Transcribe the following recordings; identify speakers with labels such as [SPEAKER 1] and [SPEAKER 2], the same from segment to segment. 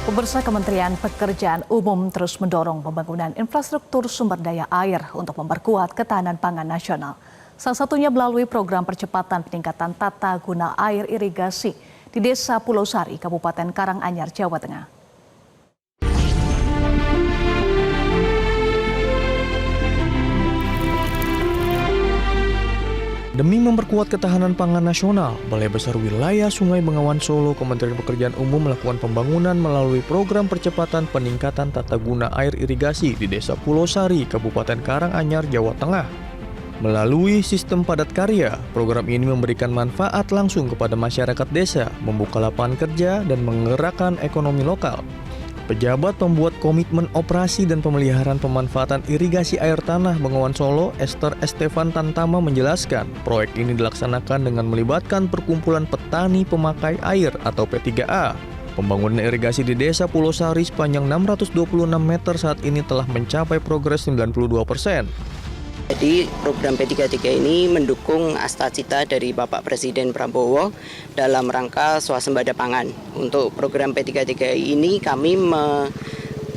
[SPEAKER 1] Pemirsa, Kementerian Pekerjaan Umum terus mendorong pembangunan infrastruktur sumber daya air untuk memperkuat ketahanan pangan nasional. Salah satunya melalui program percepatan peningkatan tata guna air irigasi di Desa Pulau Sari, Kabupaten Karanganyar, Jawa Tengah.
[SPEAKER 2] Demi memperkuat ketahanan pangan nasional, Balai Besar Wilayah Sungai Bengawan Solo, Kementerian Pekerjaan Umum melakukan pembangunan melalui program percepatan peningkatan tata guna air irigasi di Desa Pulau Sari, Kabupaten Karanganyar, Jawa Tengah. Melalui sistem padat karya, program ini memberikan manfaat langsung kepada masyarakat desa, membuka lapangan kerja, dan menggerakkan ekonomi lokal. Pejabat pembuat komitmen operasi dan pemeliharaan pemanfaatan irigasi air tanah Bengawan Solo, Esther Estefan Tantama menjelaskan, proyek ini dilaksanakan dengan melibatkan perkumpulan petani pemakai air atau P3A. Pembangunan irigasi di Desa Pulau Sari sepanjang 626 meter saat ini telah mencapai progres 92%.
[SPEAKER 3] Jadi program P33 ini mendukung cita dari Bapak Presiden Prabowo dalam rangka swasembada pangan. Untuk program P33 ini kami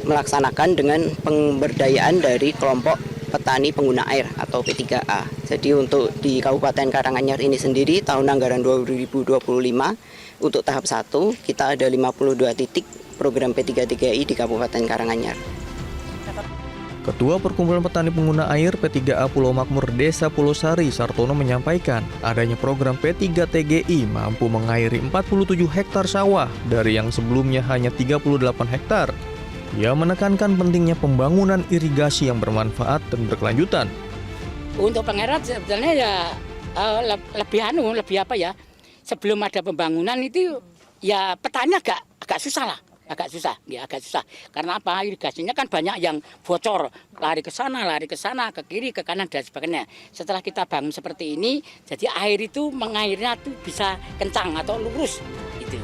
[SPEAKER 3] melaksanakan dengan pemberdayaan dari kelompok petani pengguna air atau P3A. Jadi untuk di Kabupaten Karanganyar ini sendiri tahun anggaran 2025 untuk tahap 1 kita ada 52 titik program P33I di Kabupaten Karanganyar.
[SPEAKER 2] Ketua Perkumpulan Petani Pengguna Air P3A Pulau Makmur Desa Pulau Sari, Sartono menyampaikan, adanya program P3TGI mampu mengairi 47 hektar sawah dari yang sebelumnya hanya 38 hektar. Ia menekankan pentingnya pembangunan irigasi yang bermanfaat dan berkelanjutan.
[SPEAKER 4] Untuk pengairan sebetulnya ya lebih apa ya? Sebelum ada pembangunan itu ya petani agak susah lah. Agak susah. Karena apa? Irigasinya kan banyak yang bocor, lari ke sana, ke kiri, ke kanan dan sebagainya. Setelah kita bangun seperti ini, jadi air itu mengairnya tuh bisa kencang atau lurus. Itu.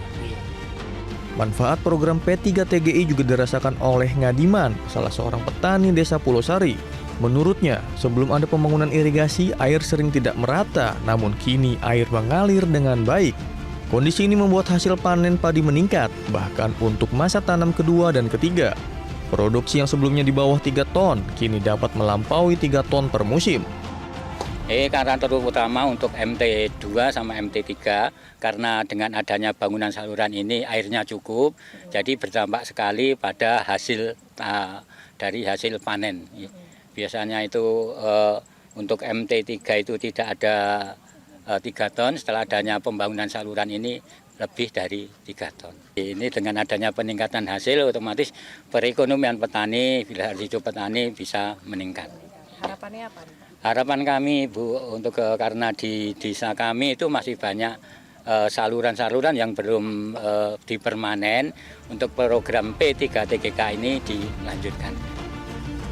[SPEAKER 2] Manfaat program P3TGI juga dirasakan oleh Ngadiman, salah seorang petani Desa Pulau Sari. Menurutnya, sebelum ada pembangunan irigasi, air sering tidak merata, namun kini air mengalir dengan baik. Kondisi ini membuat hasil panen padi meningkat, bahkan untuk masa tanam kedua dan ketiga. Produksi yang sebelumnya di bawah 3 ton, kini dapat melampaui 3 ton per musim.
[SPEAKER 5] Karena terutama untuk MT2 sama MT3, karena dengan adanya bangunan saluran ini airnya cukup, jadi berdampak sekali pada hasil dari hasil panen. Biasanya itu untuk MT3 itu tidak ada 3 ton, setelah adanya pembangunan saluran ini lebih dari 3 ton. Ini dengan adanya peningkatan hasil otomatis perekonomian petani, pilihan hidup petani bisa meningkat.
[SPEAKER 6] Harapannya apa?
[SPEAKER 5] Harapan kami Bu, untuk karena di desa kami itu masih banyak saluran-saluran yang belum dipermanen, untuk program P3TGK ini dilanjutkan.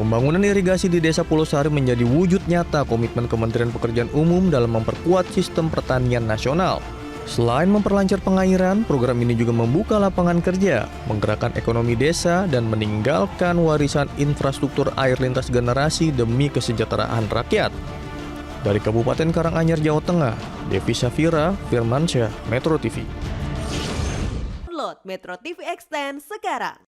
[SPEAKER 2] Pembangunan irigasi di Desa Pulau Sari menjadi wujud nyata komitmen Kementerian Pekerjaan Umum dalam memperkuat sistem pertanian nasional. Selain memperlancar pengairan, program ini juga membuka lapangan kerja, menggerakkan ekonomi desa, dan meninggalkan warisan infrastruktur air lintas generasi demi kesejahteraan rakyat. Dari Kabupaten Karanganyar, Jawa Tengah, Devi Safira, Firmansyah, Metro TV.
[SPEAKER 6] Download Metro TV Extend sekarang.